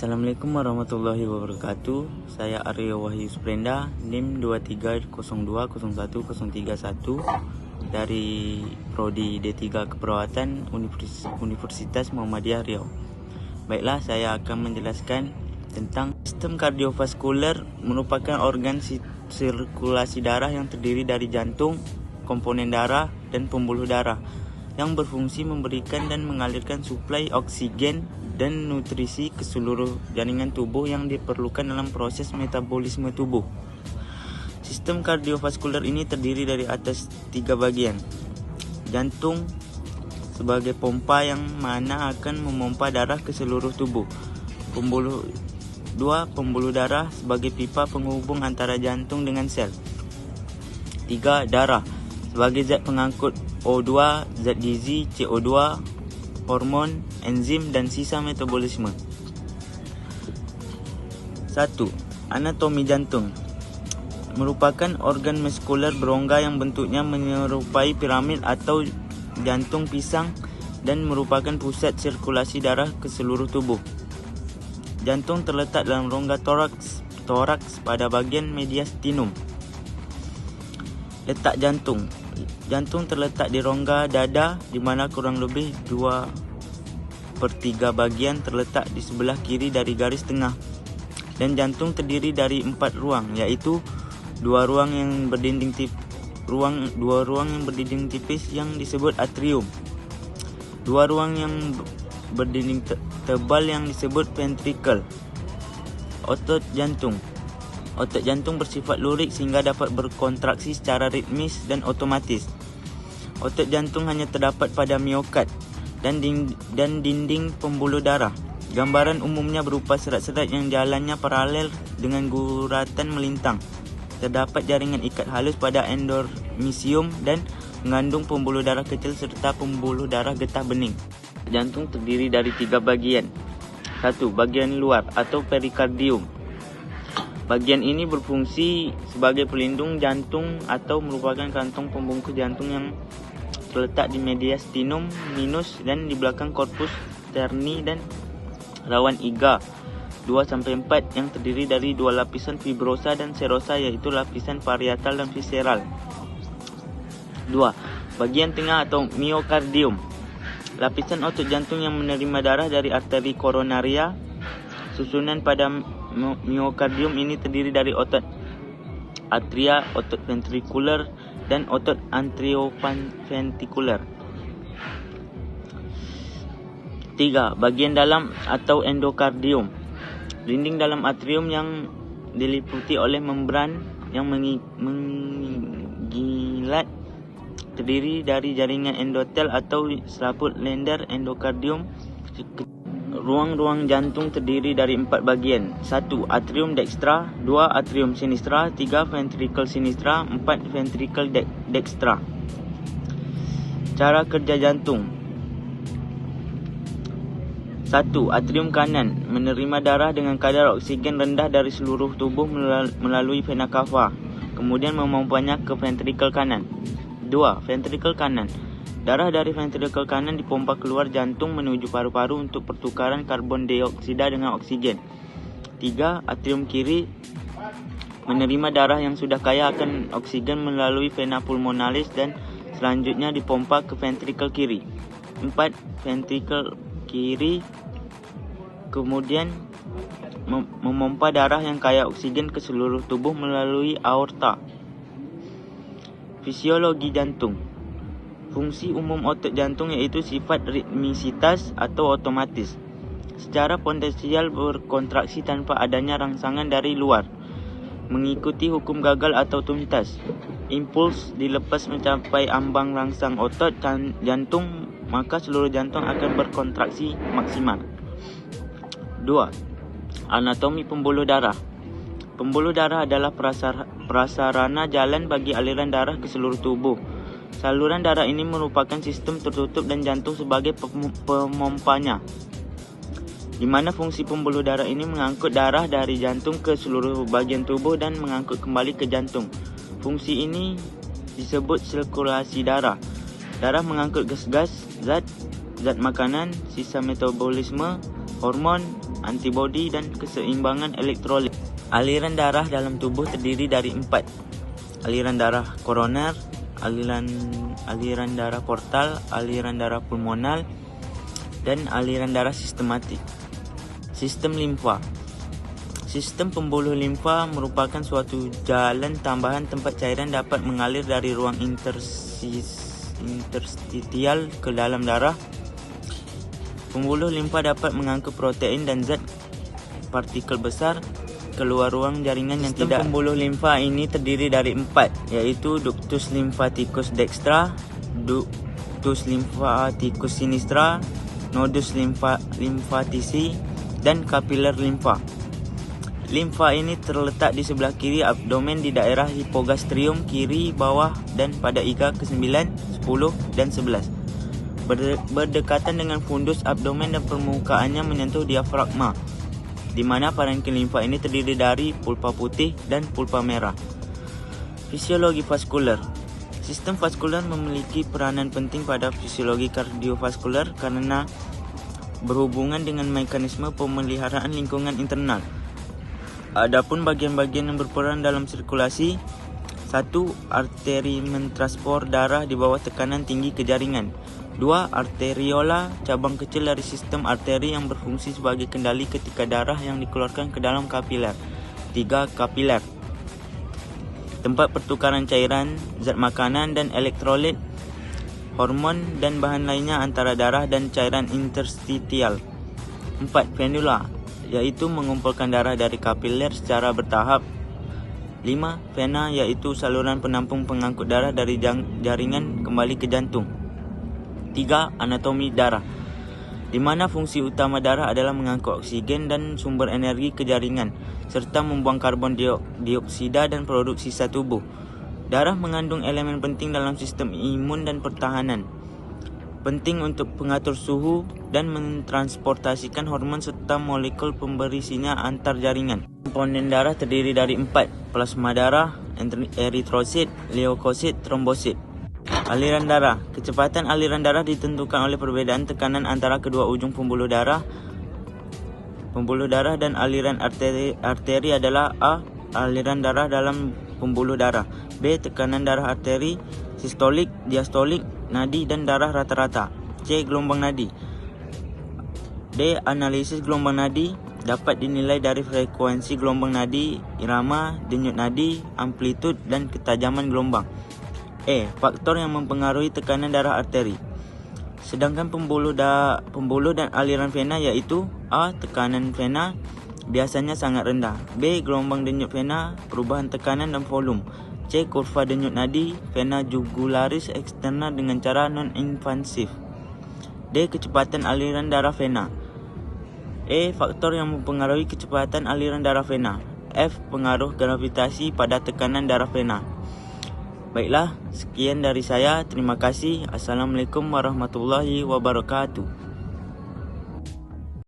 Assalamualaikum warahmatullahi wabarakatuh. Saya Aryo Wahyu Sprenda, NIM 2302010131 dari Prodi D3 Keperawatan Universitas Muhammadiyah Riau. Baiklah, saya akan menjelaskan tentang sistem kardiovaskuler. Merupakan organ sirkulasi darah yang terdiri dari jantung, komponen darah, dan pembuluh darah yang berfungsi memberikan dan mengalirkan suplai oksigen dan nutrisi ke seluruh jaringan tubuh yang diperlukan dalam proses metabolisme tubuh. Sistem kardiovaskuler ini terdiri dari atas 3 bagian. Jantung sebagai pompa yang mana akan memompa darah ke seluruh tubuh. Pembuluh darah sebagai pipa penghubung antara jantung dengan sel. 3. Darah sebagai zat pengangkut O2, zat gizi, CO2, hormon, enzim, dan sisa metabolisme. 1. Anatomi jantung merupakan organ muskuler berongga yang bentuknya menyerupai piramid atau jantung pisang dan merupakan pusat sirkulasi darah ke seluruh tubuh. Jantung terletak dalam rongga toraks pada bagian mediastinum. Letak jantung terletak di rongga dada, di mana kurang lebih 2/3 bagian terletak di sebelah kiri dari garis tengah. Dan jantung terdiri dari 4 ruang, yaitu 2 ruang yang berdinding tipis yang disebut atrium, 2 ruang yang berdinding tebal yang disebut ventricle. Otot jantung bersifat lurik sehingga dapat berkontraksi secara ritmis dan otomatis. Otot jantung hanya terdapat pada miokard dan dinding pembuluh darah. Gambaran umumnya berupa serat-serat yang jalannya paralel dengan guratan melintang. Terdapat jaringan ikat halus pada endormisium dan mengandung pembuluh darah kecil serta pembuluh darah getah bening. Jantung terdiri dari 3 bagian. 1. Bagian luar atau perikardium. Bagian ini berfungsi sebagai pelindung jantung atau merupakan kantong pembungkus jantung yang terletak di mediastinum minus dan di belakang korpus sterni dan rawan iga 2-4 yang terdiri dari 2 lapisan fibrosa dan serosa, yaitu lapisan parietal dan visceral. 2. Bagian tengah atau miokardium. Lapisan otot jantung yang menerima darah dari arteri koronaria. Susunan pada miokardium ini terdiri dari otot atria, otot ventrikuler, dan otot atrioventrikuler. 3. Bagian dalam atau endokardium. Dinding dalam atrium yang diliputi oleh membran yang menggilat terdiri dari jaringan endotel atau selaput lender endokardium. Ruang-ruang jantung terdiri dari 4 bagian. 1. Atrium dextra, 2. Atrium sinistra, 3. Ventricle sinistra, 4. Ventricle dextra. Cara kerja jantung. 1. Atrium kanan menerima darah dengan kadar oksigen rendah dari seluruh tubuh melalui vena cava, kemudian memompanya ke ventricle kanan. 2. Ventricle kanan. Darah dari ventricle kanan dipompa keluar jantung menuju paru-paru untuk pertukaran karbon dioksida dengan oksigen. 3. Atrium kiri menerima darah yang sudah kaya akan oksigen melalui vena pulmonalis dan selanjutnya dipompa ke ventricle kiri. 4. Ventricle kiri kemudian memompa darah yang kaya oksigen ke seluruh tubuh melalui aorta. Fisiologi jantung. Fungsi umum otot jantung yaitu sifat ritmisitas atau otomatis. Secara potensial berkontraksi tanpa adanya rangsangan dari luar. Mengikuti hukum gagal atau tuntas. Impuls dilepas mencapai ambang rangsang otot jantung, maka seluruh jantung akan berkontraksi maksimal. 2. Anatomi pembuluh darah. Pembuluh darah adalah prasarana jalan bagi aliran darah ke seluruh tubuh. Saluran darah ini merupakan sistem tertutup dan jantung sebagai pemompanya, di mana fungsi pembuluh darah ini mengangkut darah dari jantung ke seluruh bagian tubuh dan mengangkut kembali ke jantung. Fungsi ini disebut sirkulasi darah. Darah mengangkut gas-gas, zat makanan, sisa metabolisme, hormon, antibodi, dan keseimbangan elektrolit. Aliran darah dalam tubuh terdiri dari 4. Aliran darah koroner, aliran darah portal, aliran darah pulmonal, dan aliran darah sistematik. Sistem limfa. Sistem pembuluh limfa merupakan suatu jalan tambahan tempat cairan dapat mengalir dari ruang interstitial ke dalam darah. Pembuluh limfa dapat mengangkut protein dan zat partikel besar keluar ruang jaringan yang tidak. Pembuluh limfa ini terdiri dari 4, yaitu ductus lymphaticus dextra, ductus lymphaticus sinistra, nodus lymphatici, dan kapiler limfa. Limfa ini terletak di sebelah kiri abdomen di daerah hipogastrium kiri bawah dan pada iga ke-9, 10, dan 11. Berdekatan dengan fundus abdomen dan permukaannya menyentuh diafragma, di mana parenkim limfa ini terdiri dari pulpa putih dan pulpa merah. Fisiologi vaskular. Sistem vaskular memiliki peranan penting pada fisiologi kardiovaskular karena berhubungan dengan mekanisme pemeliharaan lingkungan internal. Adapun bagian-bagian yang berperan dalam sirkulasi: 1. Arteri mentransfer darah di bawah tekanan tinggi ke jaringan. 2. Arteriola, cabang kecil dari sistem arteri yang berfungsi sebagai kendali ketika darah yang dikeluarkan ke dalam kapiler. 3. Kapiler, tempat pertukaran cairan, zat makanan dan elektrolit, hormon dan bahan lainnya antara darah dan cairan interstitial. 4. Venula, yaitu mengumpulkan darah dari kapiler secara bertahap. 5. Vena, yaitu saluran penampung pengangkut darah dari jaringan kembali ke jantung. 3. Anatomi darah, di mana fungsi utama darah adalah mengangkut oksigen dan sumber energi ke jaringan, serta membuang karbon dioksida dan produk sisa tubuh. Darah mengandung elemen penting dalam sistem imun dan pertahanan, penting untuk pengatur suhu dan mentransportasikan hormon serta molekul pemberi sinyal antar jaringan. Komponen darah terdiri dari 4: plasma darah, eritrosit, leukosit, trombosit. Aliran darah. Kecepatan aliran darah ditentukan oleh perbedaan tekanan antara kedua ujung pembuluh darah dan aliran arteri adalah: A. Aliran darah dalam pembuluh darah, B. Tekanan darah arteri, sistolik, diastolik, nadi dan darah rata-rata, C. Gelombang nadi. D. Analisis gelombang nadi dapat dinilai dari frekuensi gelombang nadi, irama, denyut nadi, amplitud, dan ketajaman gelombang. E. Faktor yang mempengaruhi tekanan darah arteri. Sedangkan pembuluh dan aliran vena yaitu: A. Tekanan vena biasanya sangat rendah, B. Gelombang denyut vena, perubahan tekanan dan volume, C. Kurva denyut nadi vena jugularis eksterna dengan cara non-invasif, D. Kecepatan aliran darah vena. E. Faktor yang mempengaruhi kecepatan aliran darah vena. F. Pengaruh gravitasi pada tekanan darah vena. Baiklah, sekian dari saya. Terima kasih. Assalamualaikum warahmatullahi wabarakatuh.